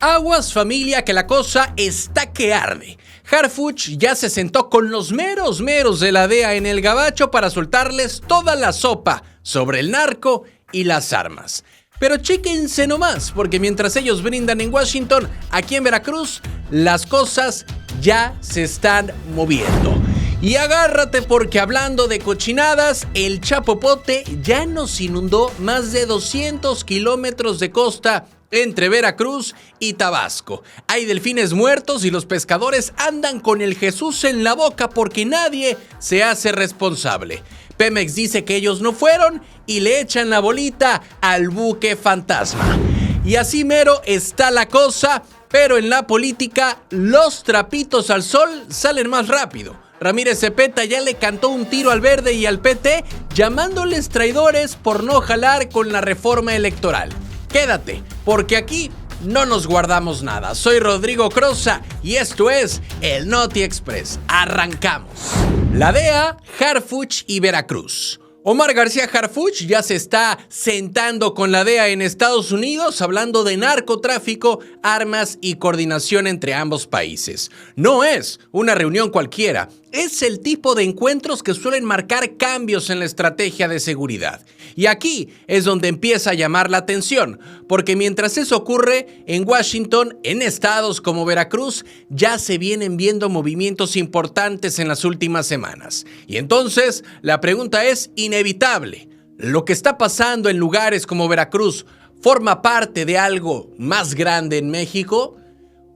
Aguas familia, que la cosa está que arde. Harfuch ya se sentó con los meros de la DEA en el gabacho para soltarles toda la sopa sobre el narco y las armas. Pero chéquense nomás, porque mientras ellos brindan en Washington, aquí en Veracruz, las cosas ya se están moviendo. Y agárrate porque hablando de cochinadas, el Chapopote ya nos inundó más de 200 kilómetros de costa entre Veracruz y Tabasco. Hay delfines muertos y los pescadores andan con el Jesús en la boca porque nadie se hace responsable. Pemex dice que ellos no fueron y le echan la bolita al buque fantasma. Y así mero está la cosa, pero en la política los trapitos al sol salen más rápido. Ramírez Zepeta ya le cantó un tiro al Verde y al PT, llamándoles traidores por no jalar con la reforma electoral. Quédate, porque aquí no nos guardamos nada. Soy Rodrigo Crosa y esto es el Noti Express. Arrancamos. La DEA, Harfuch y Veracruz. Omar García Harfuch ya se está sentando con la DEA en Estados Unidos hablando de narcotráfico, armas y coordinación entre ambos países. No es una reunión cualquiera, es el tipo de encuentros que suelen marcar cambios en la estrategia de seguridad. Y aquí es donde empieza a llamar la atención, porque mientras eso ocurre, en Washington, en estados como Veracruz, ya se vienen viendo movimientos importantes en las últimas semanas. Y entonces, la pregunta es inevitable. ¿Lo que está pasando en lugares como Veracruz forma parte de algo más grande en México?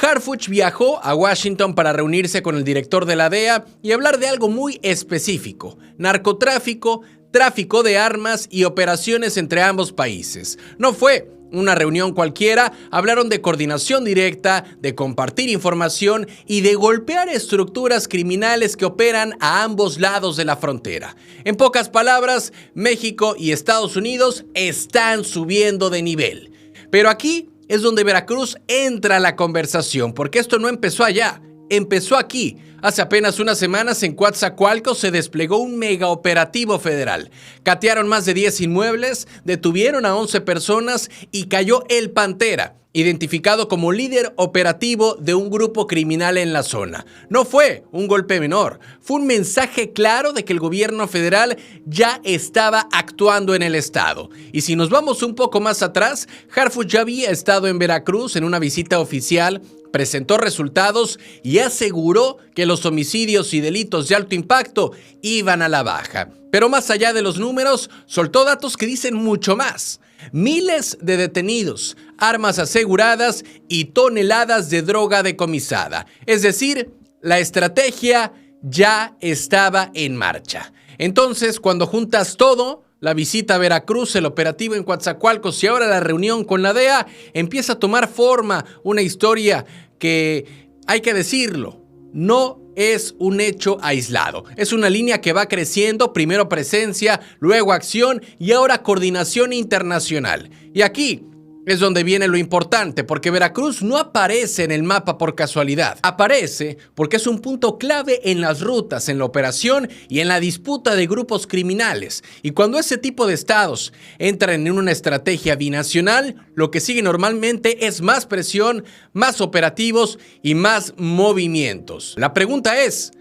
Harfuch viajó a Washington para reunirse con el director de la DEA y hablar de algo muy específico: narcotráfico, tráfico de armas y operaciones entre ambos países. No fue una reunión cualquiera, hablaron de coordinación directa, de compartir información y de golpear estructuras criminales que operan a ambos lados de la frontera. En pocas palabras, México y Estados Unidos están subiendo de nivel. Pero aquí es donde Veracruz entra a la conversación, porque esto no empezó allá, empezó aquí. Hace apenas unas semanas en Coatzacoalcos se desplegó un mega operativo federal. Catearon más de 10 inmuebles, detuvieron a 11 personas y cayó el Pantera, identificado como líder operativo de un grupo criminal en la zona. No fue un golpe menor, fue un mensaje claro de que el gobierno federal ya estaba actuando en el estado. Y si nos vamos un poco más atrás, Harfuch ya había estado en Veracruz en una visita oficial, presentó resultados y aseguró que los homicidios y delitos de alto impacto iban a la baja. Pero más allá de los números, soltó datos que dicen mucho más. Miles de detenidos, armas aseguradas y toneladas de droga decomisada. Es decir, la estrategia ya estaba en marcha. Entonces, cuando juntas todo, la visita a Veracruz, el operativo en Coatzacoalcos y ahora la reunión con la DEA, empieza a tomar forma una historia que, hay que decirlo, no es un hecho aislado. Es una línea que va creciendo, primero presencia, luego acción y ahora coordinación internacional. Y aquí es donde viene lo importante, porque Veracruz no aparece en el mapa por casualidad. Aparece porque es un punto clave en las rutas, en la operación y en la disputa de grupos criminales. Y cuando ese tipo de estados entran en una estrategia binacional, lo que sigue normalmente es más presión, más operativos y más movimientos. La pregunta es,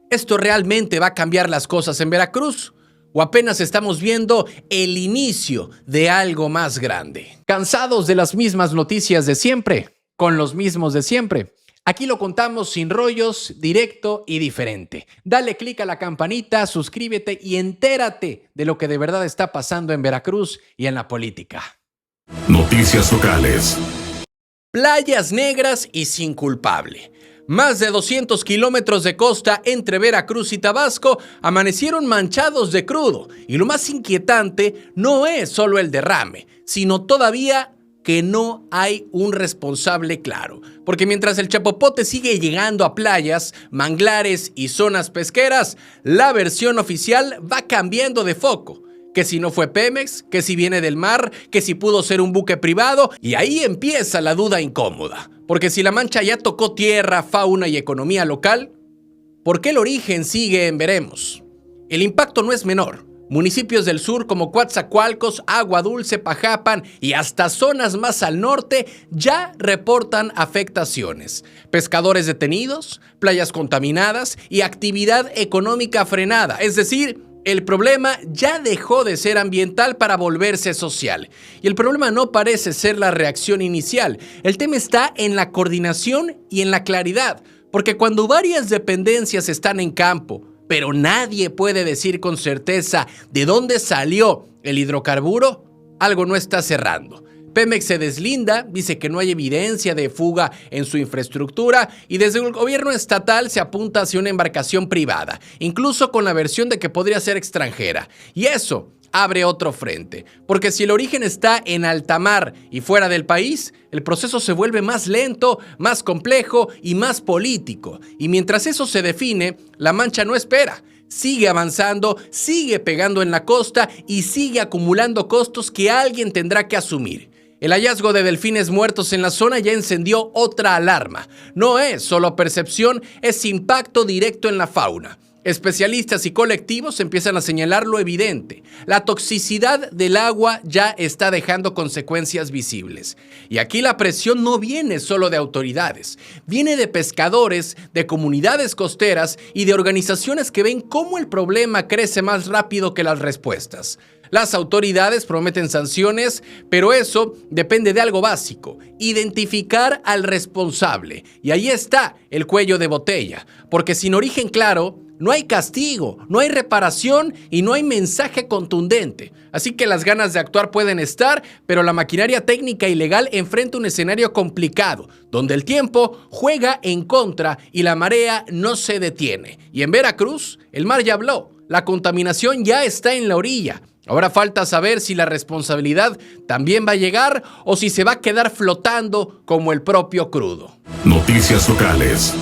¿esto realmente va a cambiar las cosas en Veracruz? ¿O apenas estamos viendo el inicio de algo más grande? ¿Cansados de las mismas noticias de siempre? ¿Con los mismos de siempre? Aquí lo contamos sin rollos, directo y diferente. Dale click a la campanita, suscríbete y entérate de lo que de verdad está pasando en Veracruz y en la política. Noticias locales. Playas negras y sin culpable. Más de 200 kilómetros de costa entre Veracruz y Tabasco amanecieron manchados de crudo. Y lo más inquietante no es solo el derrame, sino todavía que no hay un responsable claro. Porque mientras el Chapopote sigue llegando a playas, manglares y zonas pesqueras, la versión oficial va cambiando de foco. Que si no fue Pemex, que si viene del mar, que si pudo ser un buque privado, y ahí empieza la duda incómoda. Porque si la mancha ya tocó tierra, fauna y economía local, ¿por qué el origen sigue en veremos? El impacto no es menor. Municipios del sur como Coatzacoalcos, Agua Dulce, Pajapan y hasta zonas más al norte ya reportan afectaciones. Pescadores detenidos, playas contaminadas y actividad económica frenada. Es decir, el problema ya dejó de ser ambiental para volverse social. Y el problema no parece ser la reacción inicial. El tema está en la coordinación y en la claridad. Porque cuando varias dependencias están en campo, pero nadie puede decir con certeza de dónde salió el hidrocarburo, algo no está cerrando. Pemex se deslinda, dice que no hay evidencia de fuga en su infraestructura y desde el gobierno estatal se apunta hacia una embarcación privada, incluso con la versión de que podría ser extranjera. Y eso abre otro frente, porque si el origen está en alta mar y fuera del país, el proceso se vuelve más lento, más complejo y más político. Y mientras eso se define, la mancha no espera. Sigue avanzando, sigue pegando en la costa y sigue acumulando costos que alguien tendrá que asumir. El hallazgo de delfines muertos en la zona ya encendió otra alarma. No es solo percepción, es impacto directo en la fauna. Especialistas y colectivos empiezan a señalar lo evidente. La toxicidad del agua ya está dejando consecuencias visibles. Y aquí la presión no viene solo de autoridades. Viene de pescadores, de comunidades costeras y de organizaciones que ven cómo el problema crece más rápido que las respuestas. Las autoridades prometen sanciones, pero eso depende de algo básico: identificar al responsable. Y ahí está el cuello de botella, porque sin origen claro, no hay castigo, no hay reparación y no hay mensaje contundente. Así que las ganas de actuar pueden estar, pero la maquinaria técnica y legal enfrenta un escenario complicado, donde el tiempo juega en contra y la marea no se detiene. Y en Veracruz, el mar ya habló, la contaminación ya está en la orilla. Ahora falta saber si la responsabilidad también va a llegar o si se va a quedar flotando como el propio crudo. Noticias locales.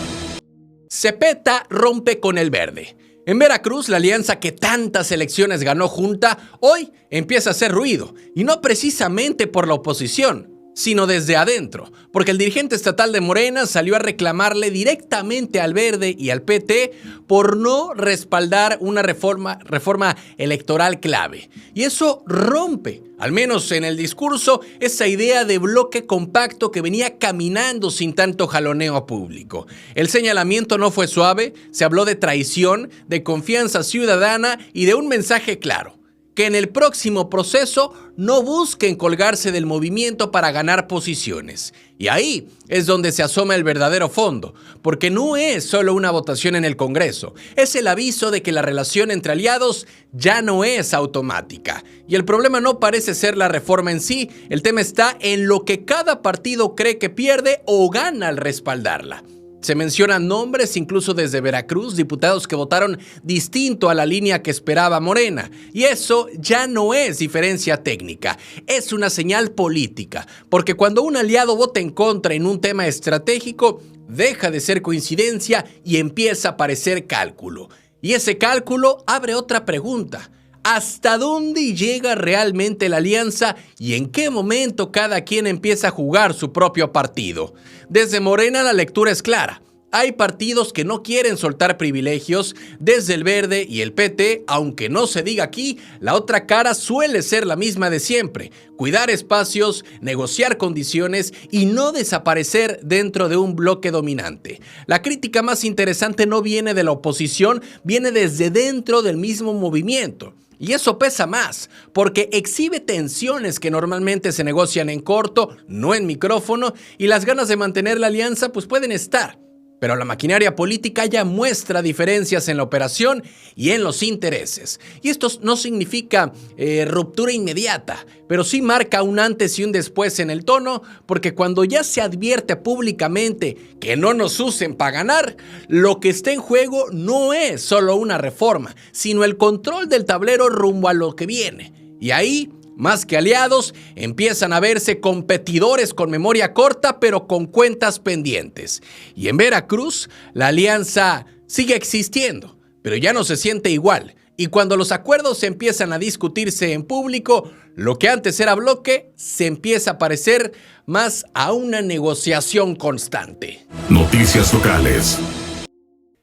Cepeta rompe con el verde. En Veracruz, la alianza que tantas elecciones ganó junta, hoy empieza a hacer ruido. Y no precisamente por la oposición, sino desde adentro, porque el dirigente estatal de Morena salió a reclamarle directamente al Verde y al PT por no respaldar una reforma electoral clave. Y eso rompe, al menos en el discurso, esa idea de bloque compacto que venía caminando sin tanto jaloneo público. El señalamiento no fue suave, se habló de traición, de confianza ciudadana y de un mensaje claro: que en el próximo proceso no busquen colgarse del movimiento para ganar posiciones. Y ahí es donde se asoma el verdadero fondo, porque no es solo una votación en el Congreso, es el aviso de que la relación entre aliados ya no es automática. Y el problema no parece ser la reforma en sí, el tema está en lo que cada partido cree que pierde o gana al respaldarla. Se mencionan nombres incluso desde Veracruz, diputados que votaron distinto a la línea que esperaba Morena. Y eso ya no es diferencia técnica, es una señal política. Porque cuando un aliado vota en contra en un tema estratégico, deja de ser coincidencia y empieza a parecer cálculo. Y ese cálculo abre otra pregunta: ¿hasta dónde llega realmente la alianza y en qué momento cada quien empieza a jugar su propio partido? Desde Morena la lectura es clara. Hay partidos que no quieren soltar privilegios. Desde el Verde y el PT, aunque no se diga aquí, la otra cara suele ser la misma de siempre: cuidar espacios, negociar condiciones y no desaparecer dentro de un bloque dominante. La crítica más interesante no viene de la oposición, viene desde dentro del mismo movimiento. Y eso pesa más, porque exhibe tensiones que normalmente se negocian en corto, no en micrófono, y las ganas de mantener la alianza pues pueden estar. Pero la maquinaria política ya muestra diferencias en la operación y en los intereses. Y esto no significa ruptura inmediata, pero sí marca un antes y un después en el tono, porque cuando ya se advierte públicamente que no nos usen para ganar, lo que está en juego no es solo una reforma, sino el control del tablero rumbo a lo que viene. Y ahí, más que aliados, empiezan a verse competidores con memoria corta, pero con cuentas pendientes. Y en Veracruz, la alianza sigue existiendo, pero ya no se siente igual. Y cuando los acuerdos empiezan a discutirse en público, lo que antes era bloque se empieza a parecer más a una negociación constante. Noticias locales.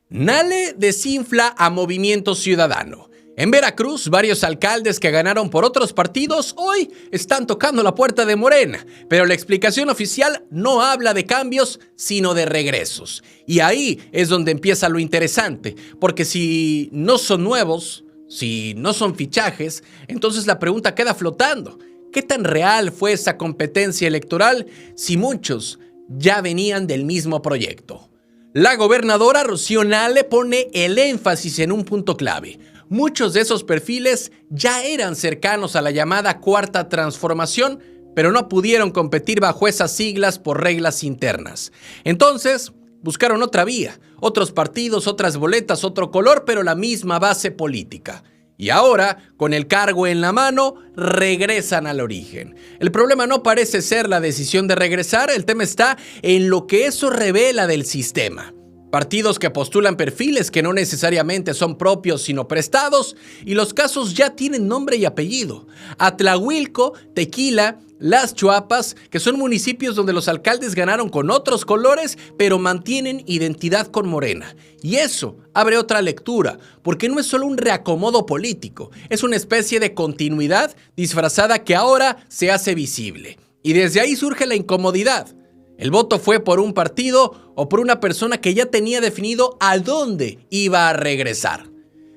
Nale desinfla a Movimiento Ciudadano. En Veracruz, varios alcaldes que ganaron por otros partidos hoy están tocando la puerta de Morena, pero la explicación oficial no habla de cambios, sino de regresos. Y ahí es donde empieza lo interesante, porque si no son nuevos, si no son fichajes, entonces la pregunta queda flotando. ¿Qué tan real fue esa competencia electoral si muchos ya venían del mismo proyecto? La gobernadora Rocío Nale pone el énfasis en un punto clave. Muchos de esos perfiles ya eran cercanos a la llamada Cuarta Transformación, pero no pudieron competir bajo esas siglas por reglas internas. Entonces, buscaron otra vía, otros partidos, otras boletas, otro color, pero la misma base política. Y ahora, con el cargo en la mano, regresan al origen. El problema no parece ser la decisión de regresar, el tema está en lo que eso revela del sistema. Partidos que postulan perfiles que no necesariamente son propios sino prestados, y los casos ya tienen nombre y apellido. Atlahuilco, Tequila, Las Chuapas, que son municipios donde los alcaldes ganaron con otros colores, pero mantienen identidad con Morena. Y eso abre otra lectura, porque no es solo un reacomodo político, es una especie de continuidad disfrazada que ahora se hace visible. Y desde ahí surge la incomodidad. ¿El voto fue por un partido o por una persona que ya tenía definido a dónde iba a regresar?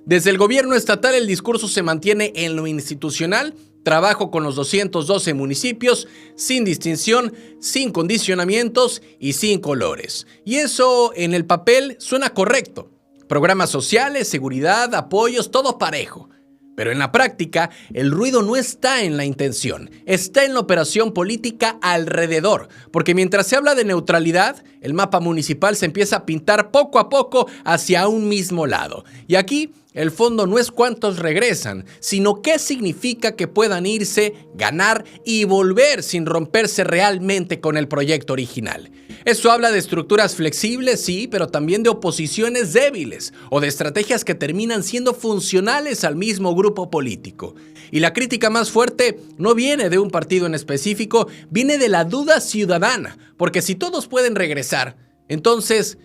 Desde el gobierno estatal el discurso se mantiene en lo institucional, trabajo con los 212 municipios, sin distinción, sin condicionamientos y sin colores. Y eso en el papel suena correcto. Programas sociales, seguridad, apoyos, todo parejo. Pero en la práctica, el ruido no está en la intención, está en la operación política alrededor, porque mientras se habla de neutralidad, el mapa municipal se empieza a pintar poco a poco hacia un mismo lado. Y aquí, el fondo no es cuántos regresan, sino qué significa que puedan irse, ganar y volver sin romperse realmente con el proyecto original. Eso habla de estructuras flexibles, sí, pero también de oposiciones débiles o de estrategias que terminan siendo funcionales al mismo grupo político. Y la crítica más fuerte no viene de un partido en específico, viene de la duda ciudadana, porque si todos pueden regresar, entonces,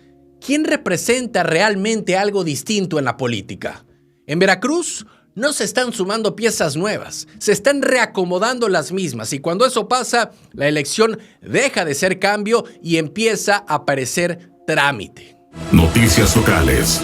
¿quién representa realmente algo distinto en la política? En Veracruz no se están sumando piezas nuevas, se están reacomodando las mismas y cuando eso pasa, la elección deja de ser cambio y empieza a parecer trámite. Noticias locales.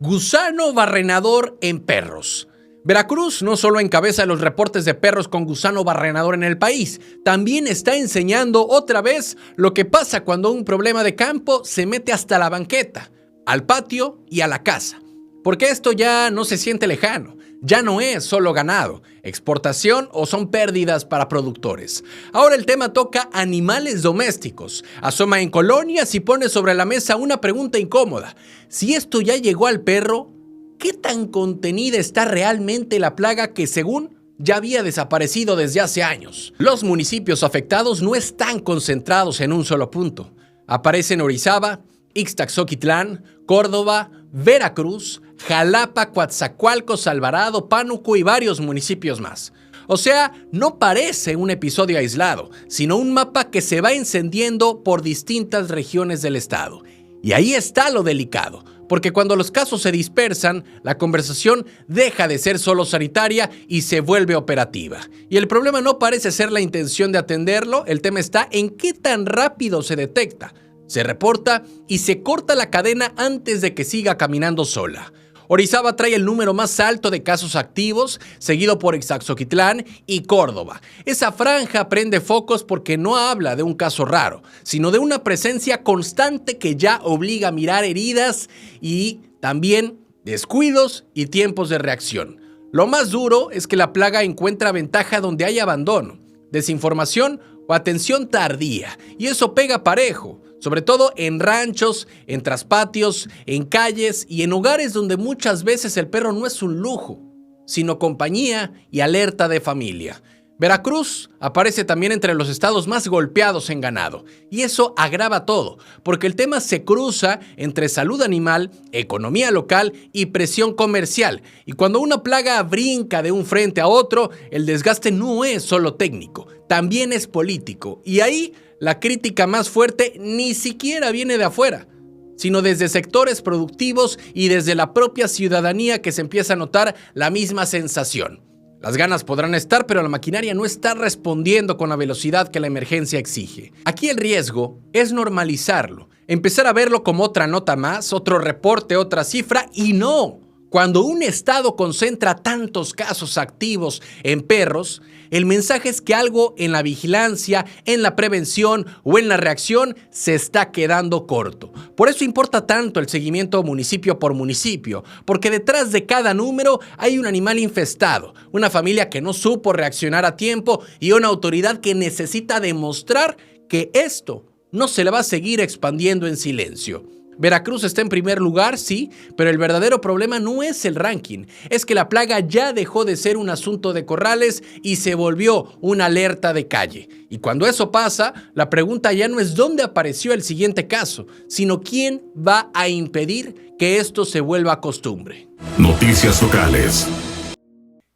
Gusano barrenador en perros. Veracruz no solo encabeza los reportes de perros con gusano barrenador en el país, también está enseñando otra vez lo que pasa cuando un problema de campo se mete hasta la banqueta, al patio y a la casa. Porque esto ya no se siente lejano, ya no es solo ganado, exportación o son pérdidas para productores. Ahora el tema toca animales domésticos. Asoma en colonias y pone sobre la mesa una pregunta incómoda. Si esto ya llegó al perro, ¿qué tan contenida está realmente la plaga que según ya había desaparecido desde hace años? Los municipios afectados no están concentrados en un solo punto. Aparecen Orizaba, Ixtaxoquitlán, Córdoba, Veracruz, Jalapa, Coatzacoalcos, Alvarado, Pánuco y varios municipios más. O sea, no parece un episodio aislado, sino un mapa que se va encendiendo por distintas regiones del estado. Y ahí está lo delicado, porque cuando los casos se dispersan, la conversación deja de ser solo sanitaria y se vuelve operativa. Y el problema no parece ser la intención de atenderlo, el tema está en qué tan rápido se detecta, se reporta y se corta la cadena antes de que siga caminando sola. Orizaba trae el número más alto de casos activos, seguido por Ixtaxoquitlán y Córdoba. Esa franja prende focos porque no habla de un caso raro, sino de una presencia constante que ya obliga a mirar heridas y también descuidos y tiempos de reacción. Lo más duro es que la plaga encuentra ventaja donde hay abandono, desinformación o atención tardía, y eso pega parejo. Sobre todo en ranchos, en traspatios, en calles y en hogares donde muchas veces el perro no es un lujo, sino compañía y alerta de familia. Veracruz aparece también entre los estados más golpeados en ganado, y eso agrava todo, porque el tema se cruza entre salud animal, economía local y presión comercial, y cuando una plaga brinca de un frente a otro, el desgaste no es solo técnico, también es político, y ahí la crítica más fuerte ni siquiera viene de afuera, sino desde sectores productivos y desde la propia ciudadanía que se empieza a notar la misma sensación. Las ganas podrán estar, pero la maquinaria no está respondiendo con la velocidad que la emergencia exige. Aquí el riesgo es normalizarlo, empezar a verlo como otra nota más, otro reporte, otra cifra, y no. Cuando un estado concentra tantos casos activos en perros, el mensaje es que algo en la vigilancia, en la prevención o en la reacción se está quedando corto. Por eso importa tanto el seguimiento municipio por municipio, porque detrás de cada número hay un animal infestado, una familia que no supo reaccionar a tiempo y una autoridad que necesita demostrar que esto no se le va a seguir expandiendo en silencio. Veracruz está en primer lugar, sí, pero el verdadero problema no es el ranking, es que la plaga ya dejó de ser un asunto de corrales y se volvió una alerta de calle. Y cuando eso pasa, la pregunta ya no es dónde apareció el siguiente caso, sino quién va a impedir que esto se vuelva costumbre. Noticias locales.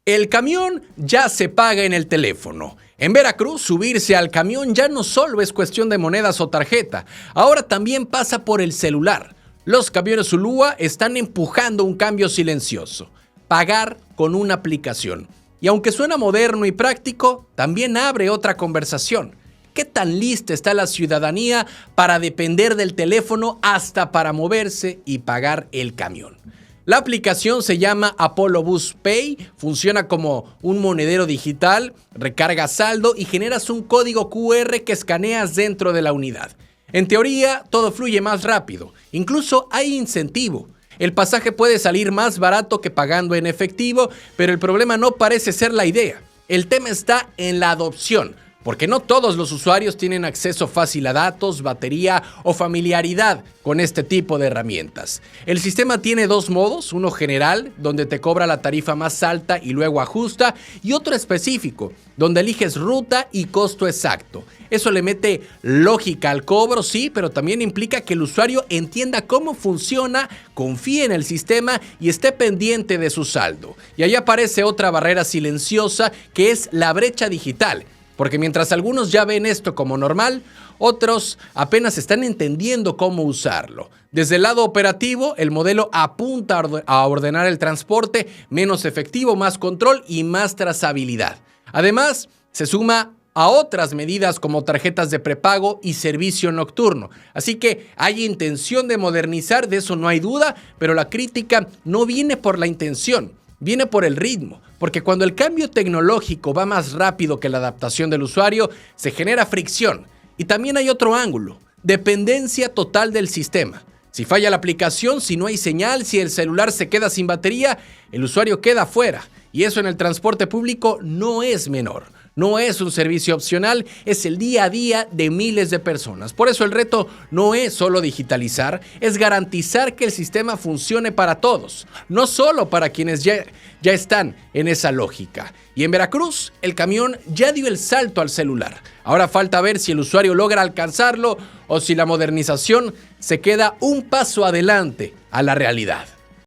El camión ya se paga en el teléfono. En Veracruz, subirse al camión ya no solo es cuestión de monedas o tarjeta, ahora también pasa por el celular. Los camiones Zulúa están empujando un cambio silencioso: pagar con una aplicación. Y aunque suena moderno y práctico, también abre otra conversación. ¿Qué tan lista está la ciudadanía para depender del teléfono hasta para moverse y pagar el camión? La aplicación se llama Apollo Bus Pay, funciona como un monedero digital, recargas saldo y generas un código QR que escaneas dentro de la unidad. En teoría, todo fluye más rápido, incluso hay incentivo. El pasaje puede salir más barato que pagando en efectivo, pero el problema no parece ser la idea. El tema está en la adopción, porque no todos los usuarios tienen acceso fácil a datos, batería o familiaridad con este tipo de herramientas. El sistema tiene dos modos, uno general, donde te cobra la tarifa más alta y luego ajusta, y otro específico, donde eliges ruta y costo exacto. Eso le mete lógica al cobro, sí, pero también implica que el usuario entienda cómo funciona, confíe en el sistema y esté pendiente de su saldo. Y ahí aparece otra barrera silenciosa, que es la brecha digital. Porque mientras algunos ya ven esto como normal, otros apenas están entendiendo cómo usarlo. Desde el lado operativo, el modelo apunta a ordenar el transporte menos efectivo, más control y más trazabilidad. Además, se suma a otras medidas como tarjetas de prepago y servicio nocturno. Así que hay intención de modernizar, de eso no hay duda, pero la crítica no viene por la intención, viene por el ritmo. Porque cuando el cambio tecnológico va más rápido que la adaptación del usuario, se genera fricción. Y también hay otro ángulo: dependencia total del sistema. Si falla la aplicación, si no hay señal, si el celular se queda sin batería, el usuario queda fuera. Y eso en el transporte público no es menor. No es un servicio opcional, es el día a día de miles de personas. Por eso el reto no es solo digitalizar, es garantizar que el sistema funcione para todos, no solo para quienes ya están en esa lógica. Y en Veracruz, el camión ya dio el salto al celular. Ahora falta ver si el usuario logra alcanzarlo o si la modernización se queda un paso adelante a la realidad.